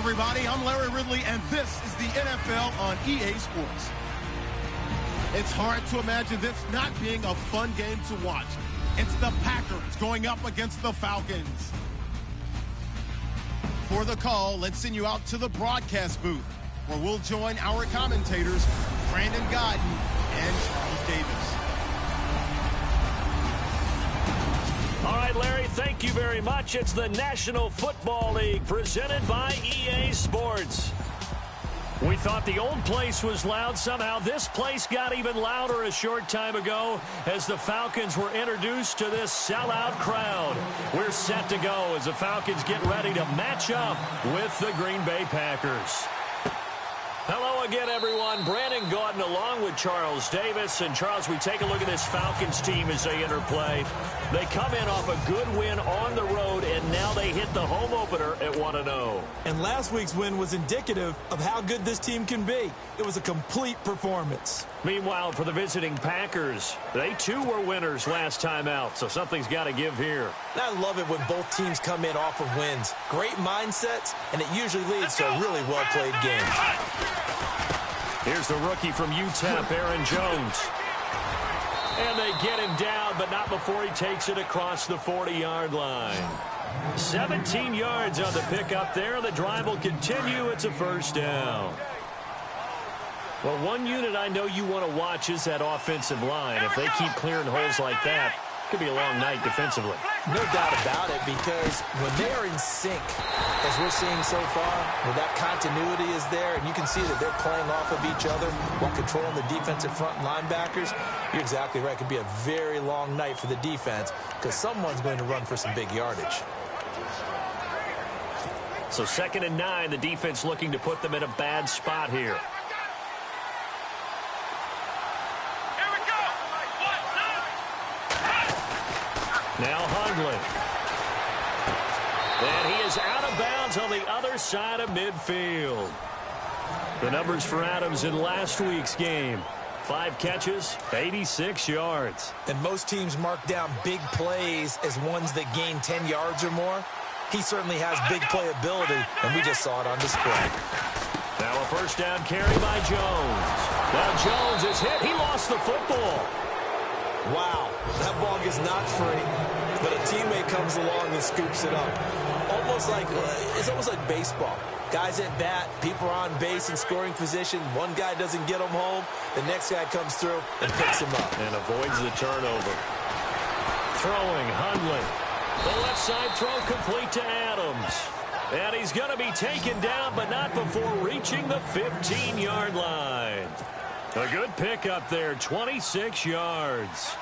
everybody. I'm Larry Ridley, and this is the NFL on EA Sports. It's hard to imagine this not being a fun game to watch. It's the Packers going up against the Falcons. For the call, let's send you out to the broadcast booth, where we'll join our commentators, Brandon Godden and Charles Davis. All right, Larry, thank you very much. It's the National Football League presented by EA Sports. We thought the old place was loud. Somehow this place got even louder a short time ago as the Falcons were introduced to this sellout crowd. We're set to go as the Falcons get ready to match up with the Green Bay Packers. Hello again, everyone. Brandon Gaudin along with Charles Davis. And, Charles, we take a look at this Falcons team as they enter play. They come in off a good win on the road, and now they hit the home opener at 1-0. And last week's win was indicative of how good this team can be. It was a complete performance. Meanwhile, for the visiting Packers, they too were winners last time out, so something's got to give here. I love it when both teams come in off of wins. Great mindsets, and it usually leads to a really well-played game. Here's the rookie from UTEP, Aaron Jones. And they get him down, but not before he takes it across the 40-yard line. 17 yards on the pickup there. The drive will continue. It's a first down. Well, one unit I know you want to watch is that offensive line. If they keep clearing holes like that, it could be a long night defensively. No doubt about it, because when they are in sync, as we're seeing so far, where that continuity is there, and you can see that they're playing off of each other while controlling the defensive front linebackers, you're exactly right. It could be a very long night for the defense because someone's going to run for some big yardage. So 2nd and 9, the defense looking to put them in a bad spot here. Now Hundley. And he is out of bounds on the other side of midfield. The numbers for Adams in last week's game. 5 catches, 86 yards. And most teams mark down big plays as ones that gain 10 yards or more. He certainly has big playability, and we just saw it on display. Now a first down carry by Jones. Now Jones is hit. He lost the football. Wow, that ball gets knocked free, but a teammate comes along and scoops it up. It's almost like baseball. Guys at bat, people are on base in scoring position. One guy doesn't get him home. The next guy comes through and picks him up. And avoids the turnover. Throwing, Hundley. The left side throw complete to Adams. And he's going to be taken down, but not before reaching the 15-yard line. A good pickup there, 26 yards.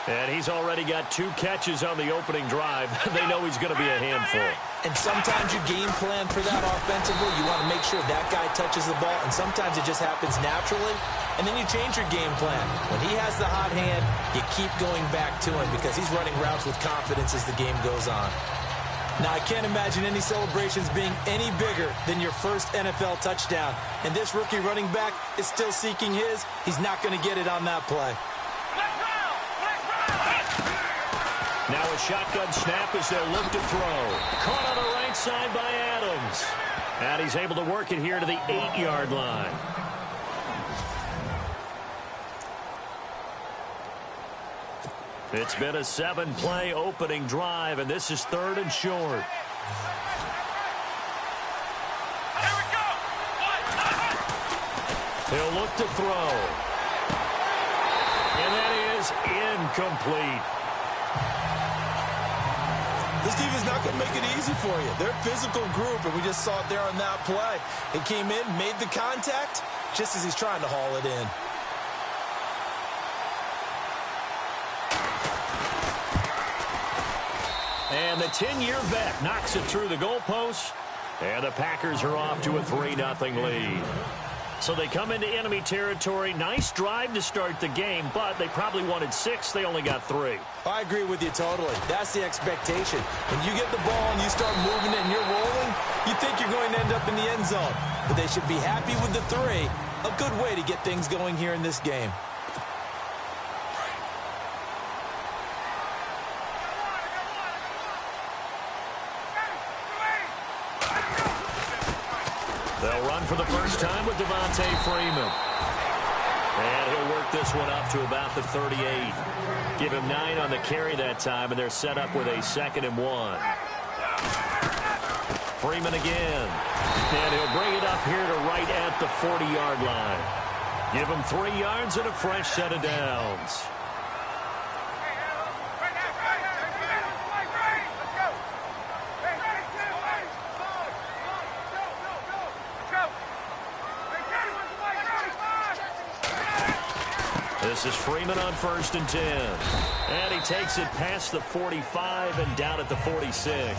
And he's already got 2 catches on the opening drive. They know he's going to be a handful. And sometimes you game plan for that offensively. You want to make sure that guy touches the ball, and sometimes it just happens naturally. And then you change your game plan. When he has the hot hand, you keep going back to him because he's running routes with confidence as the game goes on. Now, I can't imagine any celebrations being any bigger than your first NFL touchdown. And this rookie running back is still seeking his. He's not going to get it on that play. Now a shotgun snap as they'll look to throw. Caught on the right side by Adams. And he's able to work it here to the 8-yard line. It's been a 7-play opening drive, and this is 3rd and short. Here we go. He'll look to throw. And that is incomplete. This defense is not going to make it easy for you. They're a physical group, and we just saw it there on that play. He came in, made the contact, just as he's trying to haul it in. And the 10-year vet knocks it through the goalpost. And the Packers are off to a 3-0 lead. So they come into enemy territory. Nice drive to start the game, but they probably wanted 6. They only got 3. I agree with you totally. That's the expectation. When you get the ball and you start moving it and you're rolling, you think you're going to end up in the end zone. But they should be happy with the 3. A good way to get things going here in this game. for the first time with Devontae Freeman. And he'll work this one up to about the 38. Give him 9 on the carry that time, and they're set up with a 2nd and 1. Freeman again. And he'll bring it up here to right at the 40-yard line. Give him 3 yards and a fresh set of downs. This is Freeman on 1st and 10. And he takes it past the 45 and down at the 46.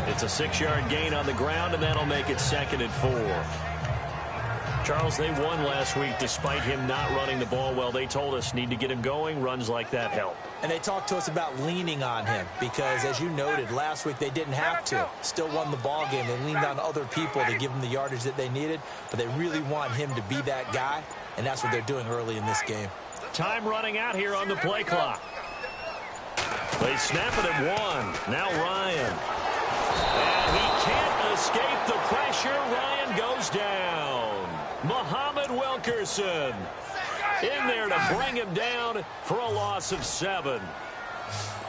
It's a 6-yard gain on the ground, and that'll make it 2nd and 4. Charles, they won last week despite him not running the ball well. They told us need to get him going. Runs like that help. And they talked to us about leaning on him because, as you noted, last week they didn't have to. Still won the ball game. They leaned on other people to give them the yardage that they needed, but they really want him to be that guy, and that's what they're doing early in this game. Time running out here on the play clock. They snap it at 1. Now Ryan. And he can't escape the pressure. Ryan goes down. Muhammad Wilkerson in there to bring him down for a loss of 7.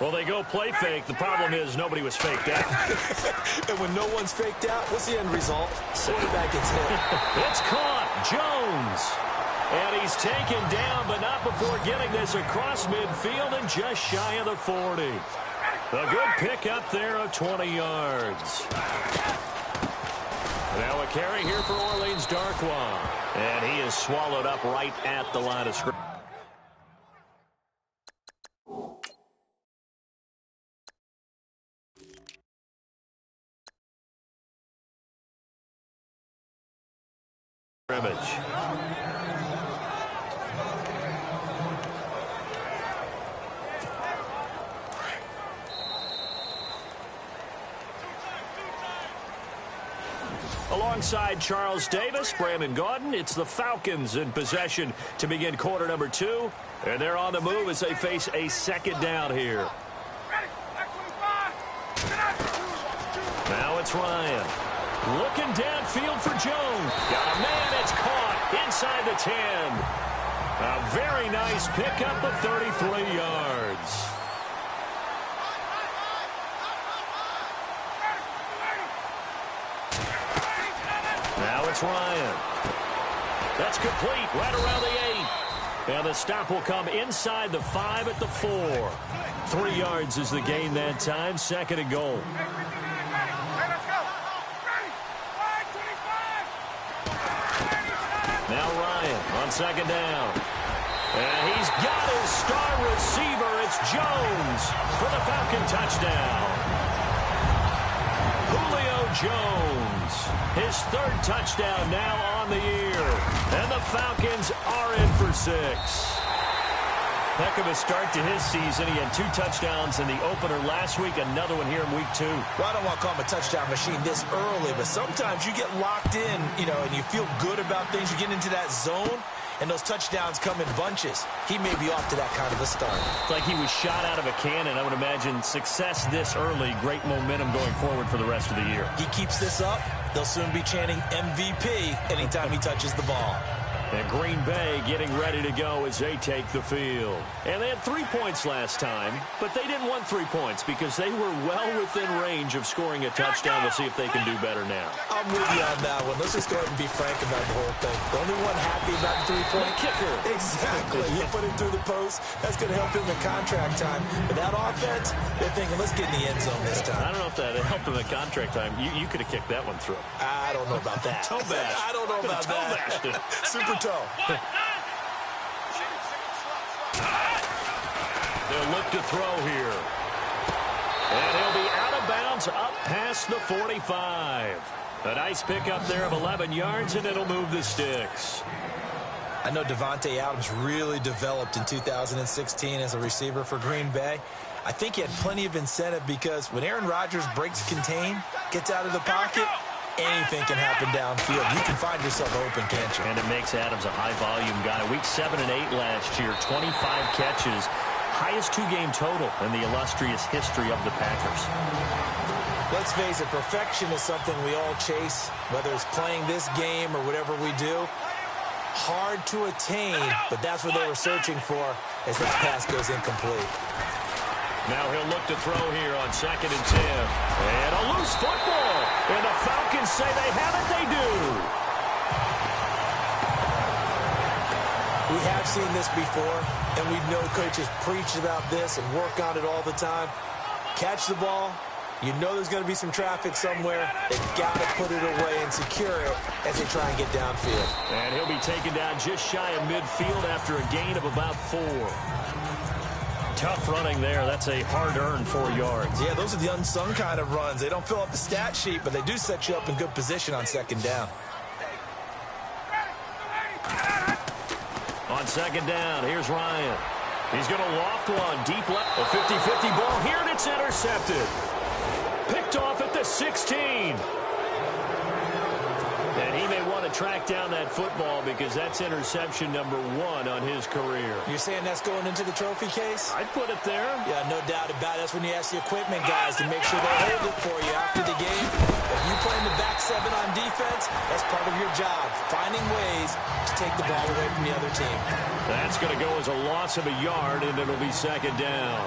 Well, they go play fake. The problem is nobody was faked out. And when no one's faked out, what's the end result? Quarterback gets hit. It's caught. Jones. And he's taken down, but not before getting this across midfield and just shy of the 40. A good pick up there of 20 yards. Now a carry here for Orleans Darkwa. And he is swallowed up right at the line of scrimmage. Alongside Charles Davis, Brandon Gaudin, it's the Falcons in possession to begin quarter number 2. And they're on the move as they face a 2nd down here. Now it's Ryan. Looking downfield for Jones. Got a man, it's caught inside the 10. A very nice pickup of 33 yards. Now it's Ryan. That's complete right around the 8. And the stop will come inside the 5 at the 4. 3 yards is the gain that time. 2nd and goal. Now Ryan on 2nd down. And he's got his star receiver. It's Jones for the Falcon touchdown. Julio Jones, his 3rd touchdown now on the year. And the Falcons are in for 6. Heck of a start to his season. He had 2 touchdowns in the opener last week, another one here in week 2. Well, I don't want to call him a touchdown machine this early, but sometimes you get locked in, and you feel good about things. You get into that zone, and those touchdowns come in bunches. He may be off to that kind of a start. It's like he was shot out of a cannon. I would imagine success this early, great momentum going forward for the rest of the year. He keeps this up, they'll soon be chanting MVP anytime he touches the ball. And Green Bay getting ready to go as they take the field. And they had 3 points last time, but they didn't want 3 points because they were well within range of scoring a touchdown. We'll see if they can do better now. I'm with you on that one. Let's just go ahead and be frank about the whole thing. The only one happy about the 3-point kicker. Exactly. You put him through the post. That's going to help him in contract time. But that offense, they're thinking, let's get in the end zone this time. I don't know if that helped him in contract time. You could have kicked that one through. I don't know about that. Toe bash. I don't know about that. Super toe. They'll look to throw here. And he'll be out of bounds up past the 45. A nice pickup there of 11 yards, and it'll move the sticks. I know Davante Adams really developed in 2016 as a receiver for Green Bay. I think he had plenty of incentive because when Aaron Rodgers breaks contain, gets out of the pocket, anything can happen downfield. You can find yourself open, can't you? And it makes Adams a high-volume guy. Week 7 and 8 last year, 25 catches. Highest 2-game total in the illustrious history of the Packers. Let's face it, perfection is something we all chase, whether it's playing this game or whatever we do. Hard to attain, but that's what they were searching for as that pass goes incomplete. Now he'll look to throw here on 2nd and 10. And a loose football. And the Falcons say they have it. They do. We have seen this before, and we know coaches preach about this and work on it all the time. Catch the ball. You know there's going to be some traffic somewhere. They've got to put it away and secure it as they try and get downfield. And he'll be taken down just shy of midfield after a gain of about 4. Tough running there. That's a hard-earned 4 yards. Yeah, those are the unsung kind of runs. They don't fill up the stat sheet, but they do set you up in good position on 2nd down. On 2nd down, here's Ryan. He's going to loft one deep left. A 50-50 ball here, and it's intercepted. Picked off at the 16. And he may want to track down that football because that's interception number 1 on his career. You're saying that's going into the trophy case? I'd put it there. Yeah, no doubt about it. That's when you ask the equipment guys to make sure they hold it for you after the game. If you play in the back 7 on defense, that's part of your job, finding ways to take the ball away from the other team. That's going to go as a loss of a yard, and it'll be 2nd down.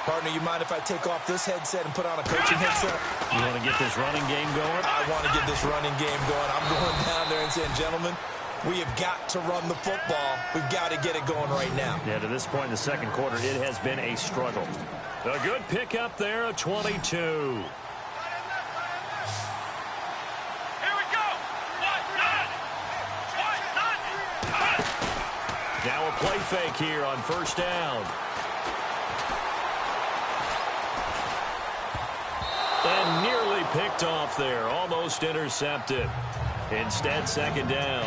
Partner, you mind if I take off this headset and put on a coaching headset? You want to get this running game going? I want to get this running game going. I'm going down there and saying, gentlemen, we have got to run the football. We've got to get it going right now. Yeah, to this point in the 2nd quarter, it has been a struggle. A good pickup there, a 22. Now a play fake here on 1st down. And nearly picked off there. Almost intercepted. Instead, 2nd down.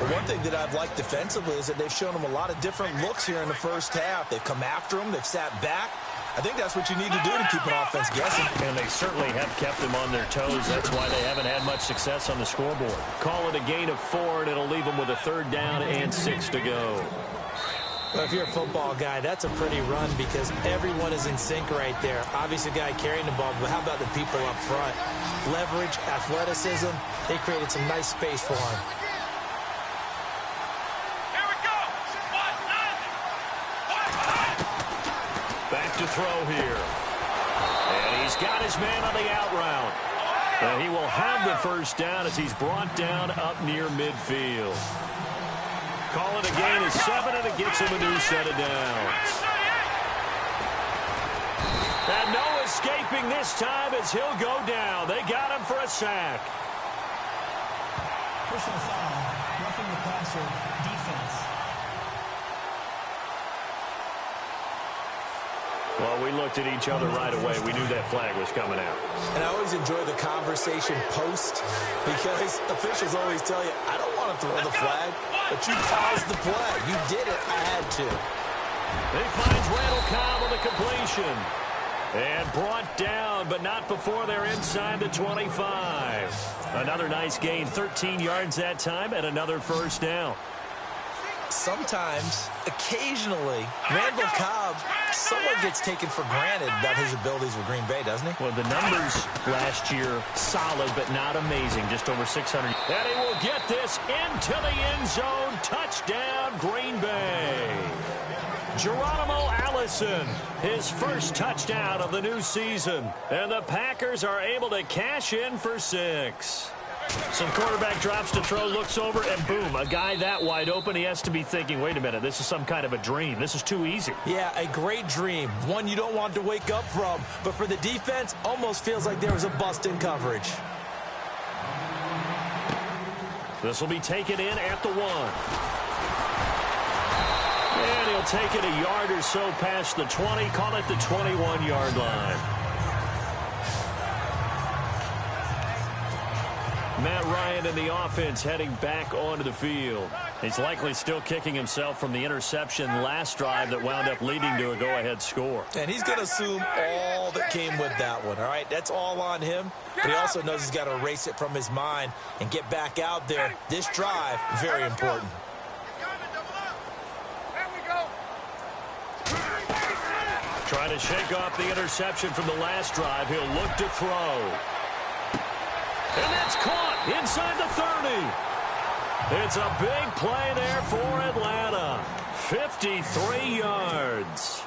Well, one thing that I've liked defensively is that they've shown them a lot of different looks here in the 1st half. They've come after them. They've sat back. I think that's what you need to do to keep an offense guessing. And they certainly have kept them on their toes. That's why they haven't had much success on the scoreboard. Call it a gain of 4, and it'll leave them with a 3rd down and 6 to go. Well, if you're a football guy, that's a pretty run because everyone is in sync right there. Obviously, the guy carrying the ball, but how about the people up front? Leverage, athleticism, they created some nice space for him. Here we go. Back to throw here. And he's got his man on the out route. And he will have the 1st down as he's brought down up near midfield. Call it a gain of 7, and it gets him a new set of downs. And no escaping this time as he'll go down. They got him for a sack. Personal foul, roughing the passer, defense. Well, we looked at each other right away. We knew that flag was coming out. And I always enjoy the conversation post because officials always tell you, I don't want to throw the flag, but you caused the play. You did it. I had to. He finds Randall Cobb on the completion. And brought down, but not before they're inside the 25. Another nice gain, 13 yards that time, and another 1st down. Sometimes, occasionally, Randall Cobb somewhat gets taken for granted about his abilities with Green Bay, doesn't he? Well, the numbers last year, solid but not amazing, just over 600. And he will get this into the end zone. Touchdown, Green Bay. Geronimo Allison, his 1st touchdown of the new season. And the Packers are able to cash in for 6. Some quarterback drops to throw, looks over, and boom, a guy that wide open, he has to be thinking, wait a minute, this is some kind of a dream. This is too easy. Yeah, a great dream. One you don't want to wake up from. But for the defense, almost feels like there was a bust in coverage. This will be taken in at the 1. And he'll take it a yard or so past the 20, call it the 21-yard line. Matt Ryan and the offense heading back onto the field. He's likely still kicking himself from the interception last drive that wound up leading to a go-ahead score. And he's going to assume all that came with that one, all right? That's all on him. But he also knows he's got to erase it from his mind and get back out there. This drive, very important. Trying to shake off the interception from the last drive. He'll look to throw. And that's caught inside the 30. It's a big play there for Atlanta. 53 yards.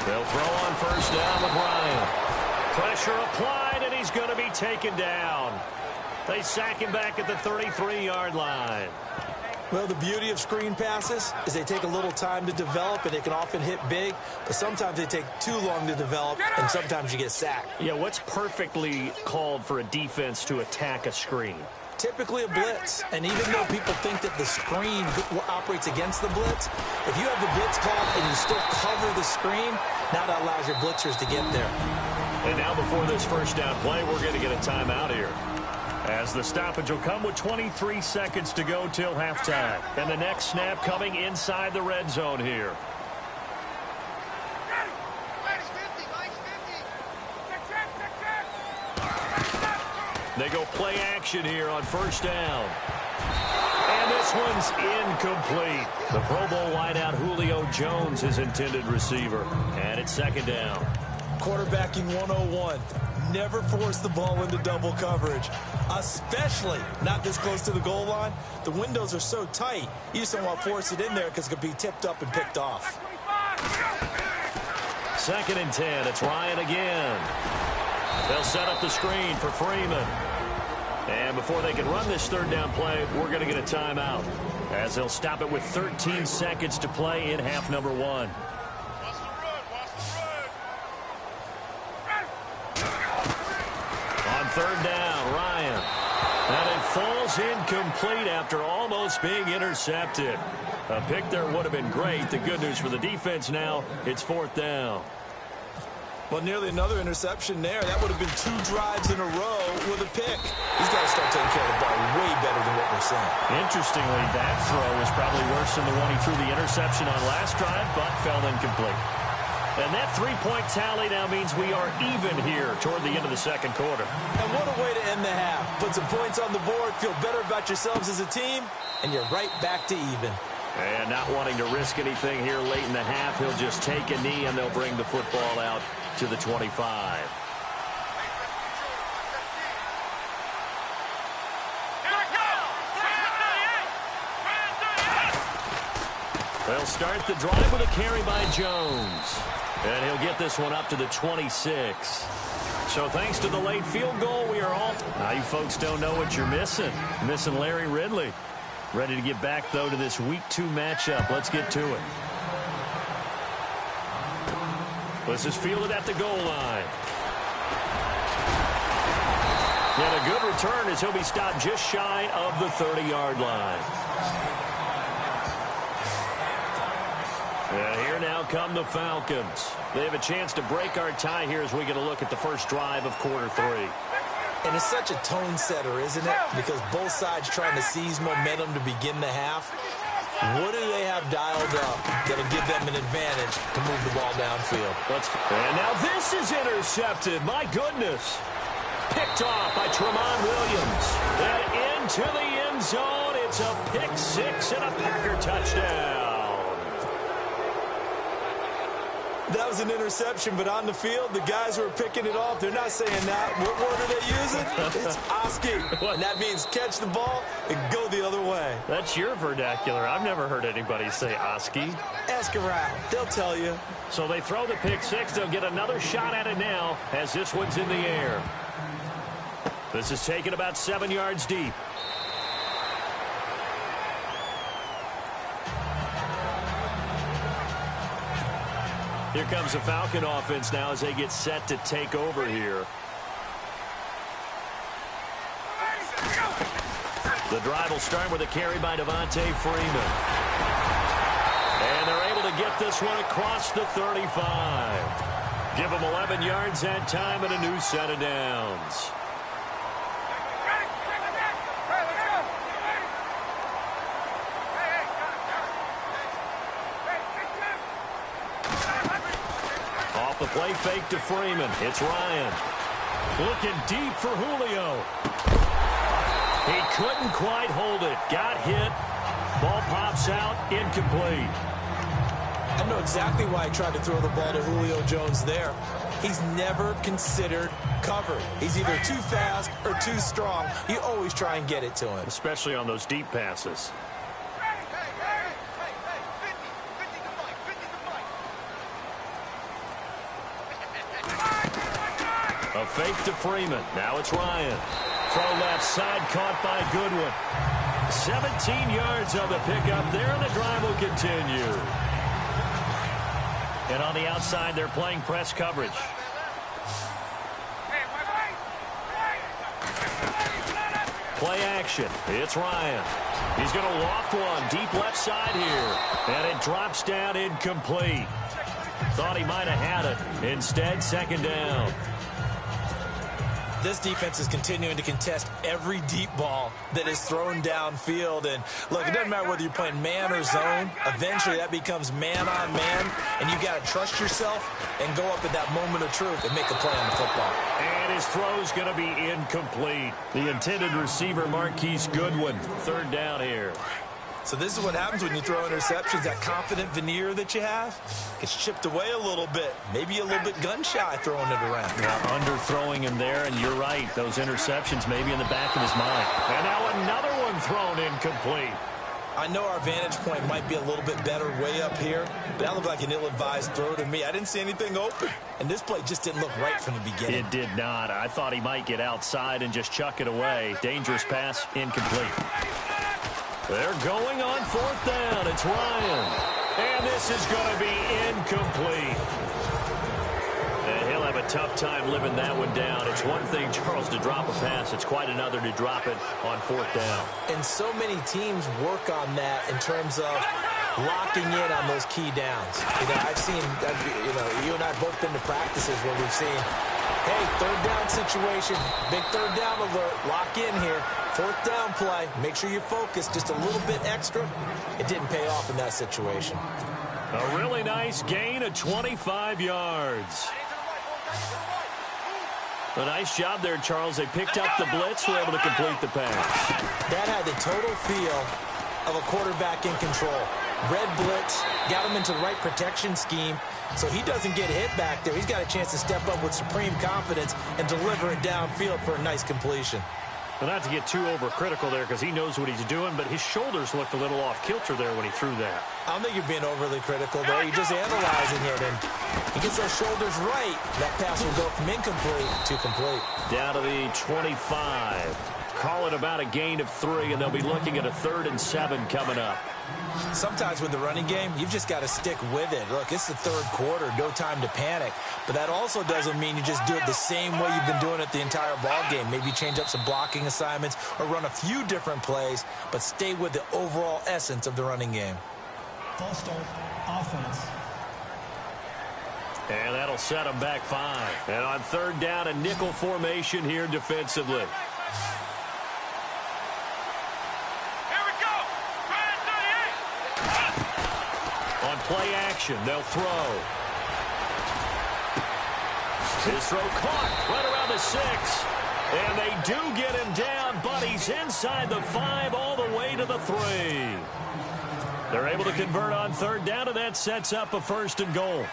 They'll throw on first down with Ryan. Pressure applied, and he's going to be taken down. They sack him back at the 33-yard line. Well, the beauty of screen passes is they take a little time to develop, and they can often hit big, but sometimes they take too long to develop, and sometimes you get sacked. Yeah, what's perfectly called for a defense to attack a screen? Typically a blitz, and even though people think that the screen operates against the blitz, if you have the blitz called and you still cover the screen, now that allows your blitzers to get there. And now before this first down play, we're going to get a timeout here, as the stoppage will come with 23 seconds to go till halftime. And the next snap coming inside the red zone here. They go play action here on first down. And this one's incomplete. The Pro Bowl wideout Julio Jones, his intended receiver. And it's second down. Quarterbacking 101. Never force the ball into double coverage, especially not this close to the goal line. The windows are so tight, you just don't want to force it in there because it could be tipped up and picked off. Second and 10. It's Ryan again. They'll set up the screen for Freeman. And before they can run this third down play, we're going to get a timeout, as they'll stop it with 13 seconds to play in half number one. On third down, Ryan. And it falls incomplete after almost being intercepted. A pick there would have been great. The good news for the defense now, it's fourth down. Well, nearly another interception there. That would have been 2 drives in a row with a pick. He's got to start taking care of the ball way better than what we're seeing. Interestingly, that throw was probably worse than the one he threw the interception on last drive, but fell incomplete. And that three-point tally now means we are even here toward the end of the second quarter. And what a way to end the half. Put some points on the board, feel better about yourselves as a team, and you're right back to even. And not wanting to risk anything here late in the half, he'll just take a knee, and they'll bring the football out to the 25. They'll start the drive with a carry by Jones. And he'll get this one up to the 26. So thanks to the late field goal, we are all... Now you folks don't know what you're missing. Missing Larry Ridley. Ready to get back, though, to this Week 2 matchup. Let's get to it. This is fielded at the goal line. And a good return as he'll be stopped just shy of the 30-yard line. And here now come the Falcons. They have a chance to break our tie here as we get a look at the first drive of quarter 3. And it's such a tone setter, isn't it? Because both sides trying to seize momentum to begin the half. What do they have dialed up that'll give them an advantage to move the ball downfield? And now this is intercepted. My goodness. Picked off by Tramon Williams. And into the end zone. It's a pick 6 and a Packer touchdown. That was an interception, but on the field, the guys who are picking it off, they're not saying that. What word are they using? It's Oski. And that means catch the ball and go the other way. That's your vernacular. I've never heard anybody say Oski. Ask around. They'll tell you. So they throw the pick 6. They'll get another shot at it now as this one's in the air. This is taken about 7 yards deep. Here comes the Falcon offense now as they get set to take over here. The drive will start with a carry by Devontae Freeman. And they're able to get this one across the 35. Give them 11 yards that time and a new set of downs. Off the play fake to Freeman. It's Ryan. Looking deep for Julio. He couldn't quite hold it. Got hit. Ball pops out. Incomplete. I know exactly why he tried to throw the ball to Julio Jones there. He's never considered cover. He's either too fast or too strong. You always try and get it to him. Especially on those deep passes. A fake to Freeman. Now it's Ryan. Throw left side, caught by Goodwin. 17 yards on the pickup there, and the drive will continue. And on the outside, they're playing press coverage. Play action. It's Ryan. He's going to loft one deep left side here. And it drops down incomplete. Thought he might have had it. Instead, second down. This defense is continuing to contest every deep ball that is thrown downfield. And look, it doesn't matter whether you're playing man or zone. Eventually, that becomes man on man. And you got to trust yourself and go up at that moment of truth and make a play on the football. And his throw's going to be incomplete. The intended receiver, Marquise Goodwin. Third down here. So this is what happens when you throw interceptions. That confident veneer that you have gets chipped away a little bit. Maybe a little bit gun-shy throwing it around. Yeah, underthrowing him there, and you're right. Those interceptions may be in the back of his mind. And now another one thrown incomplete. I know our vantage point might be a little bit better way up here, but that looked like an ill-advised throw to me. I didn't see anything open, and this play just didn't look right from the beginning. It did not. I thought he might get outside and just chuck it away. Dangerous pass, incomplete. They're going on fourth down. It's Ryan. And this is going to be incomplete. And he'll have a tough time living that one down. It's one thing, Charles, to drop a pass. It's quite another to drop it on fourth down. And so many teams work on that in terms of locking in on those key downs. You know, I've seen, you and I have both been to practices where we've seen, hey, third down situation, big third down alert, lock in here. Fourth down play, make sure you focus just a little bit extra. It didn't pay off in that situation. A really nice gain of 25 yards. A nice job there, Charles. They picked up the blitz, were able to complete the pass. That had the total feel of a quarterback in control. Red blitz, got him into the right protection scheme, so he doesn't get hit back there. He's got a chance to step up with supreme confidence and deliver it downfield for a nice completion. Well, not to get too overcritical there because he knows what he's doing, but his shoulders looked a little off kilter there when he threw that. I don't think you're being overly critical there. You're just analyzing it, and he gets those shoulders right. That pass will go from incomplete to complete. Down to the 25. Call it about a gain of 3, and they'll be looking at a 3rd and 7 coming up. Sometimes with the running game, you've just got to stick with it. Look, it's the third quarter, no time to panic. But that also doesn't mean you just do it the same way you've been doing it the entire ball game. Maybe change up some blocking assignments or run a few different plays, but stay with the overall essence of the running game. False start, offense. And that'll set them back 5. And on third down, a nickel formation here defensively. Play action. They'll throw. His throw caught right around the 6. And they do get him down, but he's inside the 5 all the way to the 3. They're able to convert on third down, and that sets up a 1st and goal.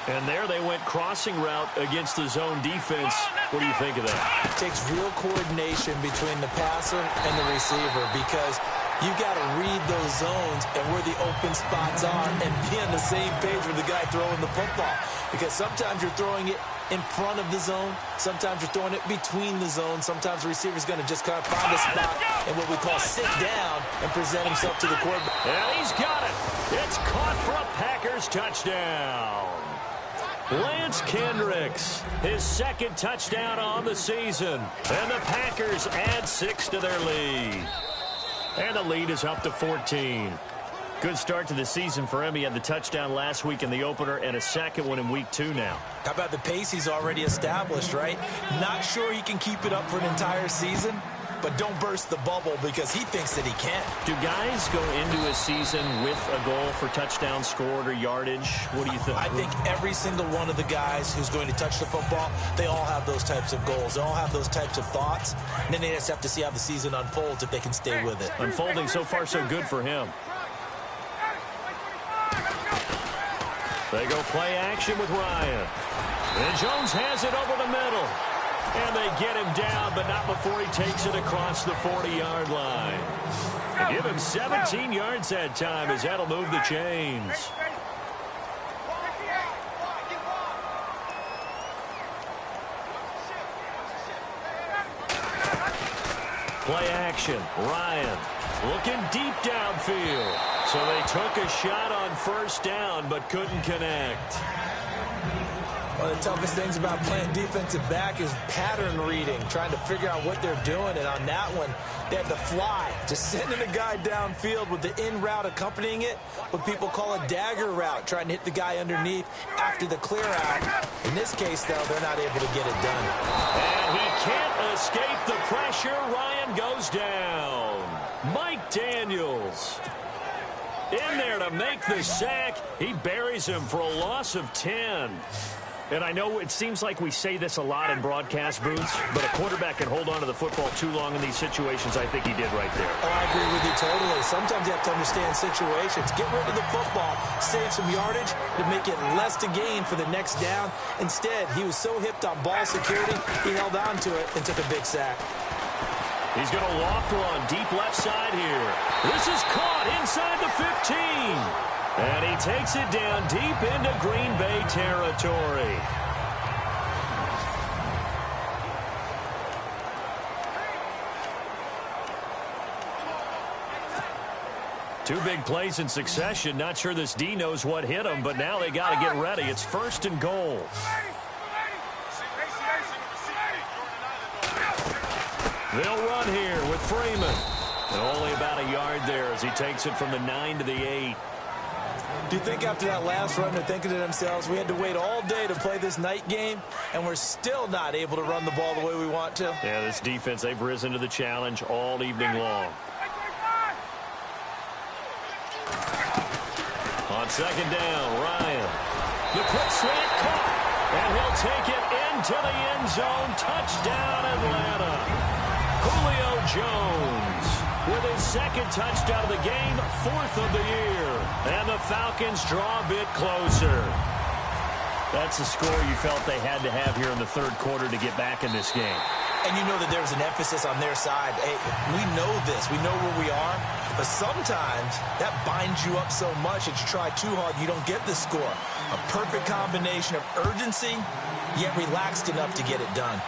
And there they went crossing route against the zone defense. What do you think of that? It takes real coordination between the passer and the receiver because you've got to read those zones and where the open spots are and be on the same page with the guy throwing the football. Because sometimes you're throwing it in front of the zone. Sometimes you're throwing it between the zones. Sometimes the receiver's going to just kind of find a spot and what we call sit down and present himself to the quarterback. And he's got it. It's caught for a Packers touchdown. Lance Kendricks, his 2nd touchdown on the season. And the Packers add 6 to their lead. And the lead is up to 14. Good start to the season for him. He had the touchdown last week in the opener and a 2nd one in week 2 now. How about the pace he's already established, right? Not sure he can keep it up for an entire season, but don't burst the bubble because he thinks that he can. Do guys go into a season with a goal for touchdown scored or yardage? What do you think? I think every single one of the guys who's going to touch the football, they all have those types of goals. They all have those types of thoughts. And then they just have to see how the season unfolds if they can stay with it. Unfolding so far so good for him. They go play action with Ryan. And Jones has it over the middle. And they get him down, but not before he takes it across the 40-yard line. They give him 17 yards that time as that'll move the chains. Play action. Ryan looking deep downfield. So they took a shot on first down, but couldn't connect. One of the toughest things about playing defensive back is pattern reading, trying to figure out what they're doing. And on that one, they have the fly, just sending a guy downfield with the in route accompanying it, what people call a dagger route, trying to hit the guy underneath after the clear out. In this case, though, they're not able to get it done. And he can't escape the pressure. Ryan goes down. Mike Daniels in there to make the sack. He buries him for a loss of 10. And I know it seems like we say this a lot in broadcast booths, but a quarterback can hold on to the football too long in these situations. I think he did right there. Oh, I agree with you totally. Sometimes you have to understand situations. Get rid of the football, save some yardage to make it less to gain for the next down. Instead, he was so hipped on ball security, he held on to it and took a big sack. He's going to loft one deep left side here. This is caught inside the 15. And he takes it down deep into Green Bay territory. Two big plays in succession. Not sure this D knows what hit him, but now they got to get ready. It's 1st and goal. They'll run here with Freeman. And only about a yard there as he takes it from the 9 to the 8. Do you think after that last run they're thinking to themselves, we had to wait all day to play this night game, and we're still not able to run the ball the way we want to? Yeah, this defense, they've risen to the challenge all evening long. On 2nd down, Ryan. The quick slant caught, and he'll take it into the end zone. Touchdown, Atlanta. Julio Jones with his 2nd touchdown of the game, 4th of the year. And the Falcons draw a bit closer. That's the score you felt they had to have here in the 3rd quarter to get back in this game. And you know that there was an emphasis on their side. Hey, we know this. We know where we are. But sometimes that binds you up so much that you try too hard, you don't get the score. A perfect combination of urgency, yet relaxed enough to get it done.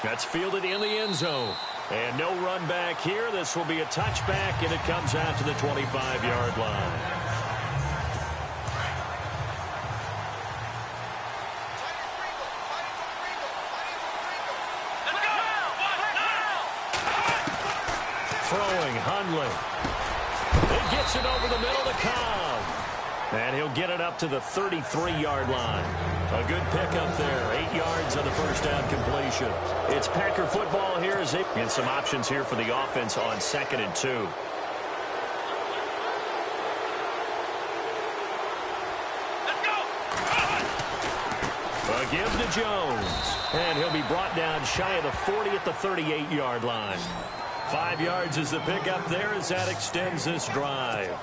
That's fielded in the end zone. And no run back here. This will be a touchback, and it comes out to the 25-yard line. Throwing, Hundley. It gets it over the middle to Cobb. And he'll get it up to the 33-yard line. A good pickup there. 8 yards on the first down completion. It's Packer football here. And some options here for the offense on 2nd and 2. A give to Jones. And he'll be brought down shy of the 40 at the 38-yard line. 5 yards is the pickup there as that extends this drive.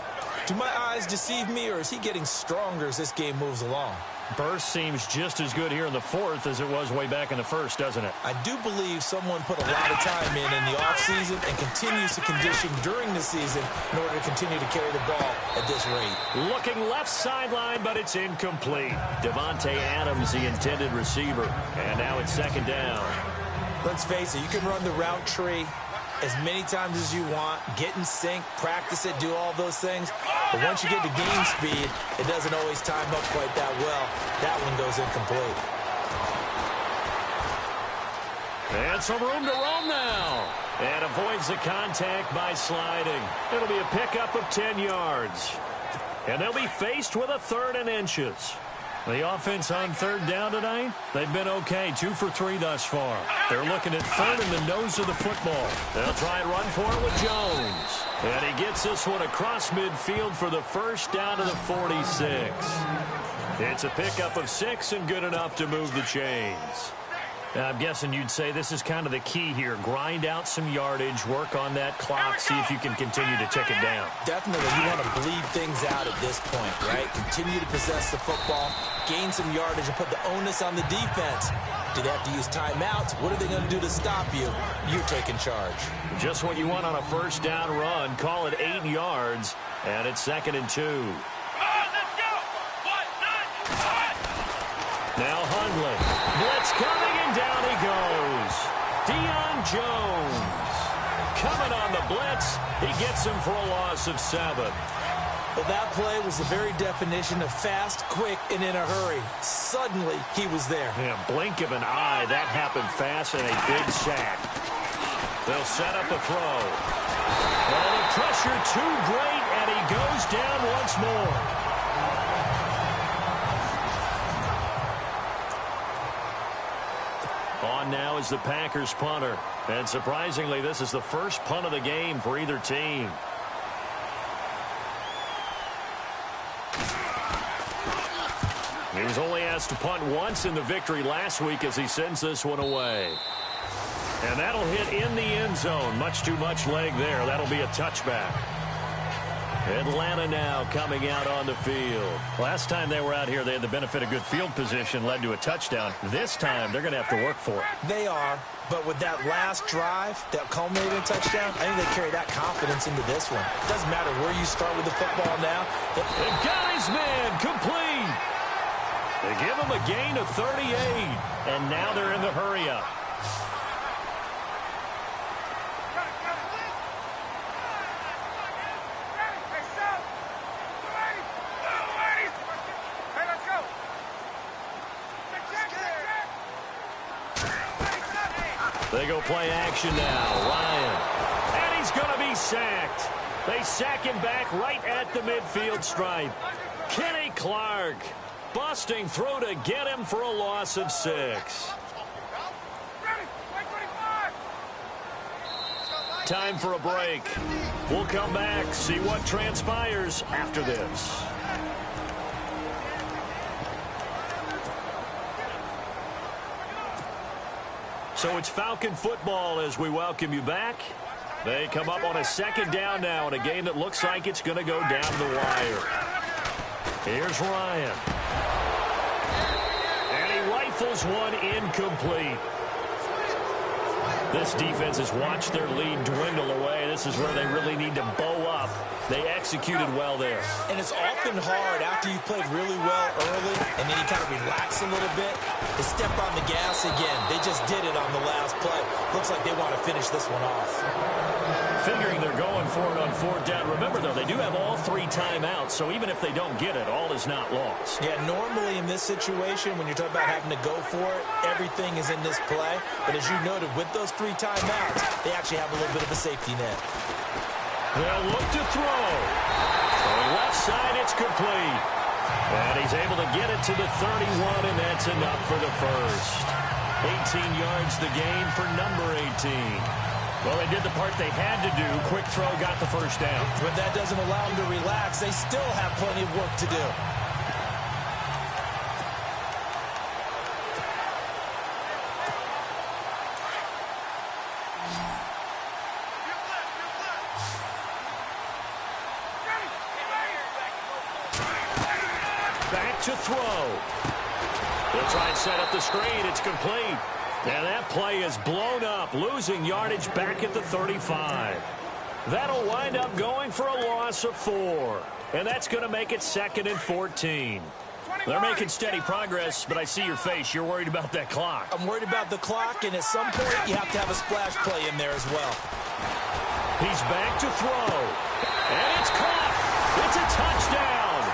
Do my eyes deceive me, or is he getting stronger as this game moves along? Burst seems just as good here in the 4th as it was way back in the 1st, doesn't it? I do believe someone put a lot of time in the offseason and continues to condition during the season in order to continue to carry the ball at this rate. Looking left sideline, but it's incomplete. Devontae Adams, the intended receiver. And now it's 2nd down. Let's face it, you can run the route tree as many times as you want, get in sync, practice it, do all those things. But once you get to game speed, it doesn't always time up quite that well. That one goes incomplete. And some room to roam now. And avoids the contact by sliding. It'll be a pickup of 10 yards. And they'll be faced with a 3rd and inches. The offense on third down tonight, they've been okay. 2 for 3 thus far. They're looking at third in the nose of the football. They'll try and run for it with Jones. And he gets this one across midfield for the first down to the 46. It's a pickup of 6 and good enough to move the chains. Now, I'm guessing you'd say this is kind of the key here. Grind out some yardage, work on that clock, see if you can continue to tick it down. Definitely, you want to bleed things out at this point, right? Continue to possess the football, gain some yardage, and put the onus on the defense. Do they have to use timeouts? What are they going to do to stop you? You're taking charge. Just what you want on a first down run. Call it 8 yards, and it's 2nd and 2. Now Hundley. Blitz coming, and down he goes. Deion Jones. Coming on the blitz. He gets him for a loss of 7. Well, that play was the very definition of fast, quick, and in a hurry. Suddenly, he was there. Yeah, blink of an eye. That happened fast and a big sack. They'll set up a throw. Well, the pressure too great, and he goes down once more. On now is the Packers punter. And surprisingly, this is the first punt of the game for either team. He was only asked to punt once in the victory last week as he sends this one away. And that'll hit in the end zone. Much too much leg there. That'll be a touchback. Atlanta now coming out on the field. Last time they were out here, they had the benefit of good field position, led to a touchdown. This time, they're going to have to work for it. They are, but with that last drive that culminated in a touchdown, I think they carry that confidence into this one. It doesn't matter where you start with the football now. The guy's man complete. They give him a gain of 38, and now they're in the hurry-up. They go play action now. Ryan. And he's going to be sacked. They sack him back right at the midfield stripe. Kenny Clark. Busting through to get him for a loss of 6. Time for a break. We'll come back, see what transpires after this. So it's Falcon football as we welcome you back. They come up on a 2nd down now in a game that looks like it's going to go down the wire. Here's Ryan. And he rifles one incomplete. This defense has watched their lead dwindle away. This is where they really need to bow up. They executed well there. And it's often hard after you've played really well early and then you kind of relax a little bit to step on the gas again. They just did it on the last play. Looks like they want to finish this one off. Figuring they're going for it on 4th down. Remember, though, they do have all 3 timeouts, so even if they don't get it, all is not lost. Yeah, normally in this situation, when you're talking about having to go for it, everything is in this play. But as you noted, with those 3 timeouts, they actually have a little bit of a safety net. They'll look to throw. On the left side, it's complete. And he's able to get it to the 31, and that's enough for the first. 18 yards the gain for number 18. Well, they did the part they had to do. Quick throw got the first down. But that doesn't allow them to relax. They still have plenty of work to do. Back to throw. They'll try and set up the screen. It's complete. And that play is blown up, losing yardage back at the 35. That'll wind up going for a loss of 4. And that's going to make it 2nd and 14. They're making steady progress, but I see your face. You're worried about that clock. I'm worried about the clock, and at some point, you have to have a splash play in there as well. He's back to throw. And it's caught. It's a touchdown.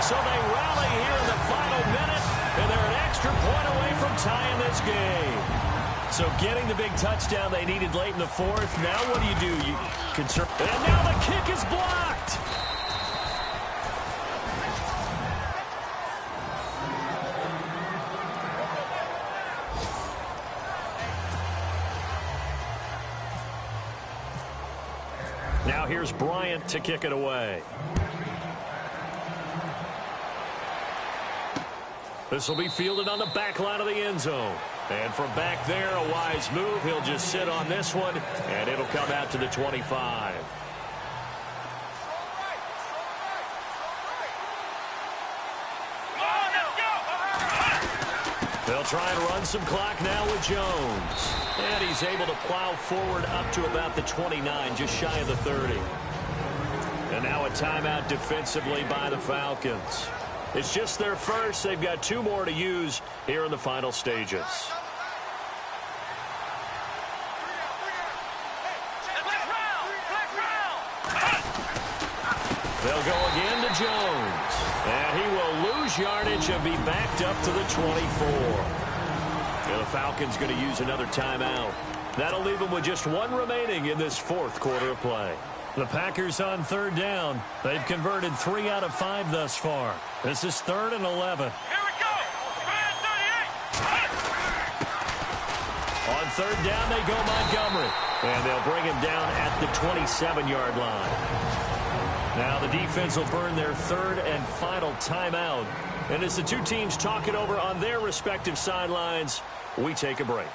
So they rally here in the final minute, and they're an extra point away from tying this game. So getting the big touchdown they needed late in the 4th. Now what do? You conserve. And now the kick is blocked. Now here's Bryant to kick it away. This will be fielded on the back line of the end zone. And from back there, a wise move. He'll just sit on this one, and it'll come out to the 25. They'll try and run some clock now with Jones. And he's able to plow forward up to about the 29, just shy of the 30. And now a timeout defensively by the Falcons. It's just their first. They've got 2 more to use here in the final stages. They'll go again to Jones. And he will lose yardage and be backed up to the 24. And the Falcons going to use another timeout. That'll leave them with just 1 remaining in this 4th quarter of play. The Packers on 3rd down. They've converted 3 out of 5 thus far. This is 3rd and 11. Here we go. Man 38. On 3rd down, they go Montgomery. And they'll bring him down at the 27-yard line. Now the defense will burn their 3rd and final timeout. And as the 2 teams talk it over on their respective sidelines, we take a break.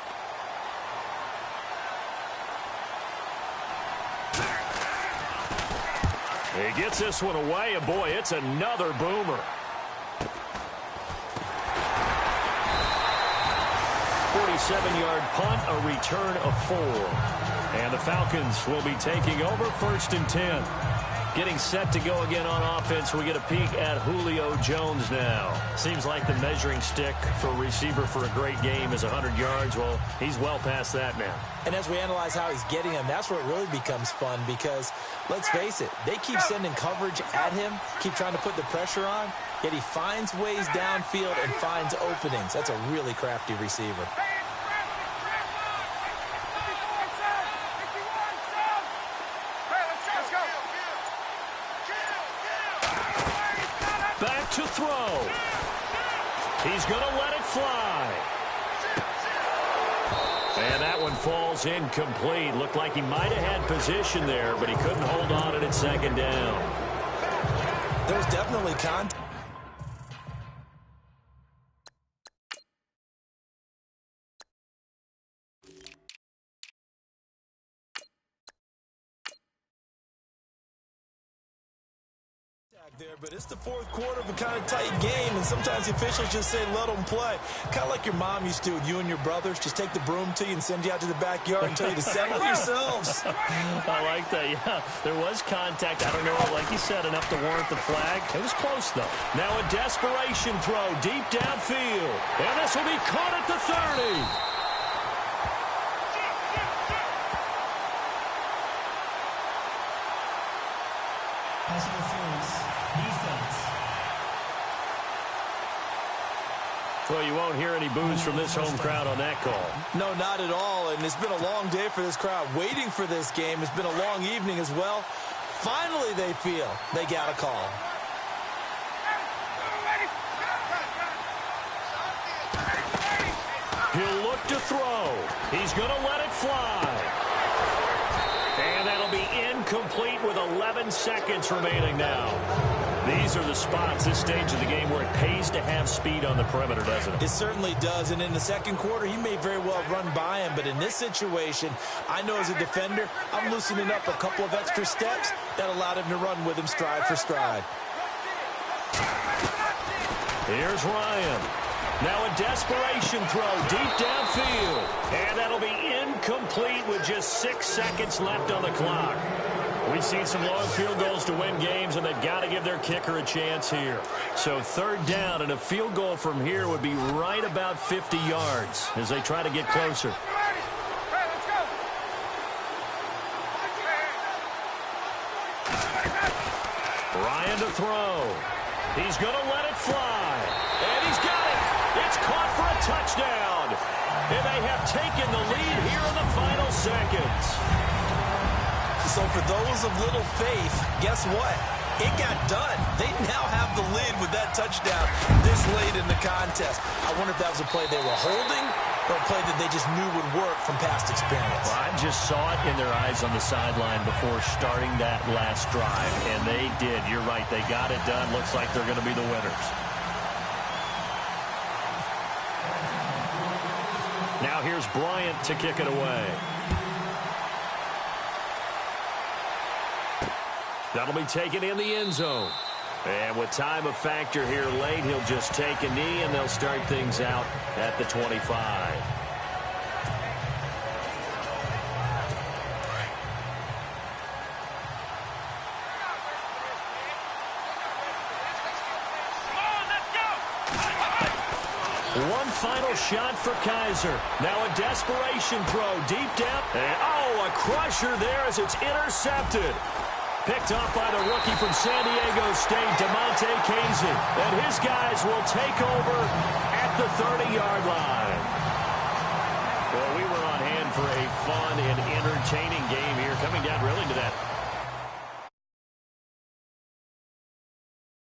He gets this one away, and boy, it's another boomer. 47-yard punt, a return of 4. And the Falcons will be taking over 1st and 10. Getting set to go again on offense. We get a peek at Julio Jones now. Seems like the measuring stick for a receiver for a great game is 100 yards. Well, he's well past that now. And as we analyze how he's getting them, that's where it really becomes fun because, let's face it, they keep sending coverage at him, keep trying to put the pressure on, yet he finds ways downfield and finds openings. That's a really crafty receiver. Back to throw. He's going to let it fly. And that one falls incomplete. Looked like he might have had position there, but he couldn't hold on at 2nd down. There's definitely contact. There, but it's the 4th quarter of a kind of tight game, and sometimes the officials just say let them play. Kind of like your mom used to with you and your brothers. Just take the broom to you and send you out to the backyard and tell you to settle yourselves. I like that, yeah. There was contact. I don't know, like you said, enough to warrant the flag. It was close, though. Now a desperation throw deep downfield. And this will be caught at the 30. Pass interference. Defense. Well, you won't hear any boos from this home crowd on that call. No, not at all, and it's been a long day for this crowd waiting for this game. It's been a long evening as well. Finally, they feel they got a call. He'll look to throw. He's going to let it fly. And that'll be incomplete with 11 seconds remaining now. These are the spots, this stage of the game, where it pays to have speed on the perimeter, doesn't it? It certainly does, and in the 2nd quarter, he may very well run by him, but in this situation, I know as a defender, I'm loosening up a couple of extra steps that allowed him to run with him stride for stride. Here's Ryan. Now a desperation throw deep downfield. And that'll be incomplete with just 6 seconds left on the clock. We've seen some long field goals to win games, and they've got to give their kicker a chance here. So 3rd down, and a field goal from here would be right about 50 yards as they try to get closer. Ryan to throw. He's going to let it fly. And he's got it. It's caught for a touchdown. And they have taken the lead here in the final seconds. So for those of little faith, guess what? it got done. They now have the lead with that touchdown this late in the contest. I wonder if that was a play they were holding or a play that they just knew would work from past experience. Well, I just saw it in their eyes on the sideline before starting that last drive, and they did. You're right. They got it done. Looks like they're going to be the winners. Now here's Bryant to kick it away. That'll be taken in the end zone. And with time a factor here late, he'll just take a knee, and they'll start things out at the 25. One final shot for Kaiser. Now a desperation throw deep down. And, oh, a crusher there as it's intercepted. Picked off by the rookie from San Diego State, DeMonte Casey. And his guys will take over at the 30-yard line. Well, we were on hand for a fun and entertaining game here, coming down really to that